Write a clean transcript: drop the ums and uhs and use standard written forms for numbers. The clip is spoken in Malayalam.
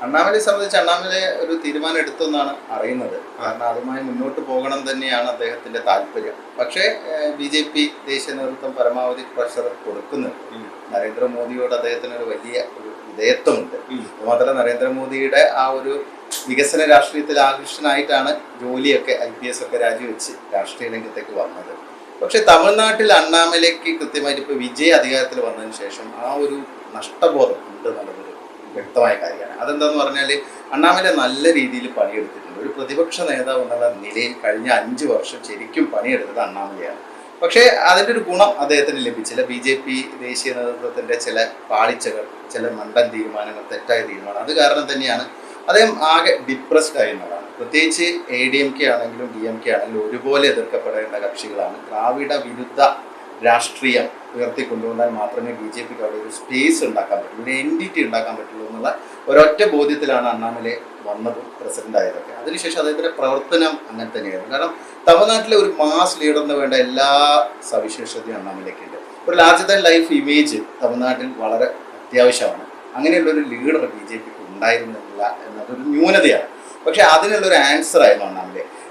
അണ്ണാമലയെ സംബന്ധിച്ച് അണ്ണാമല ഒരു തീരുമാനം എടുത്തെന്നാണ് അറിയുന്നത്. കാരണം അതുമായി മുന്നോട്ട് പോകണം തന്നെയാണ് അദ്ദേഹത്തിന്റെ താല്പര്യം. പക്ഷേ BJP ദേശീയ നേതൃത്വം പരമാവധി പ്രഷർ കൊടുക്കുന്നുണ്ട്. നരേന്ദ്രമോദിയോട് അദ്ദേഹത്തിന് ഒരു വലിയ ഒരു വിധേയത്വമുണ്ട്. അതുമാത്രമല്ല നരേന്ദ്രമോദിയുടെ ആ ഒരു വികസന രാഷ്ട്രീയത്തിൽ ആകൃഷ്ടനായിട്ടാണ് ജോലിയൊക്കെ IPS ഒക്കെ രാജിവെച്ച് രാഷ്ട്രീയ രംഗത്തേക്ക് വന്നത്. പക്ഷെ തമിഴ്നാട്ടിൽ അണ്ണാമലയ്ക്ക് കൃത്യമായിട്ട് ഇപ്പോൾ വിജയ് അധികാരത്തിൽ വന്നതിന് ശേഷം ആ ഒരു നഷ്ടബോധം ഉണ്ട് എന്നുള്ളതൊരു വ്യക്തമായ കാര്യമാണ്. അതെന്താന്ന് പറഞ്ഞാൽ അണ്ണാമല നല്ല രീതിയിൽ പണിയെടുത്തിട്ടുണ്ട്. ഒരു പ്രതിപക്ഷ നേതാവ് എന്നുള്ള നിലയിൽ കഴിഞ്ഞ 5 വർഷം ശരിക്കും പണിയെടുത്തത് അണ്ണാമലയാണ്. പക്ഷേ അതിൻ്റെ ഒരു ഗുണം അദ്ദേഹത്തിന് ലഭിച്ചില്ല. BJP ദേശീയ നേതൃത്വത്തിൻ്റെ ചില പാളിച്ചകൾ, ചില മണ്ടൻ തീരുമാനങ്ങൾ, തെറ്റായ തീരുമാനം, അത് കാരണം തന്നെയാണ് അദ്ദേഹം ആകെ ഡിപ്രസ്ഡ് ആയി എന്നുള്ളതാണ്. പ്രത്യേകിച്ച് ADMK ആണെങ്കിലും DMK ആണെങ്കിലും ഒരുപോലെ എതിർക്കപ്പെടേണ്ട കക്ഷികളാണ്. ദ്രാവിഡ വിരുദ്ധ രാഷ്ട്രീയം ഉയർത്തിക്കൊണ്ടുവന്നാൽ മാത്രമേ BJPക്ക് അവിടെ ഒരു സ്പേസ് ഉണ്ടാക്കാൻ പറ്റുള്ളൂ, ഒരു എൻറ്റിറ്റി ഉണ്ടാക്കാൻ പറ്റുള്ളൂ എന്നുള്ള ഒരൊറ്റ ബോധ്യത്തിലാണ് അണ്ണാമല വന്നതും പ്രസിഡന്റ് ആയതൊക്കെ. അതിനുശേഷം അദ്ദേഹത്തിൻ്റെ പ്രവർത്തനം അങ്ങനെ തന്നെയായിരുന്നു. കാരണം തമിഴ്നാട്ടിലെ ഒരു മാസ് ലീഡറിന് വേണ്ട എല്ലാ സവിശേഷതയും അണ്ണാമലയ്ക്കുണ്ട്. ഒരു ലാർജർ ദാൻ ലൈഫ് ഇമേജ് തമിഴ്നാട്ടിൽ വളരെ അത്യാവശ്യമാണ്. അങ്ങനെയുള്ളൊരു ലീഡർ BJPക്ക് ഉണ്ടായിരുന്നില്ല എന്നതൊരു ന്യൂനതയാണ്. പക്ഷെ അതിനുള്ളൊരു ആൻസർ ആയിരുന്നു അണ്ണാമല.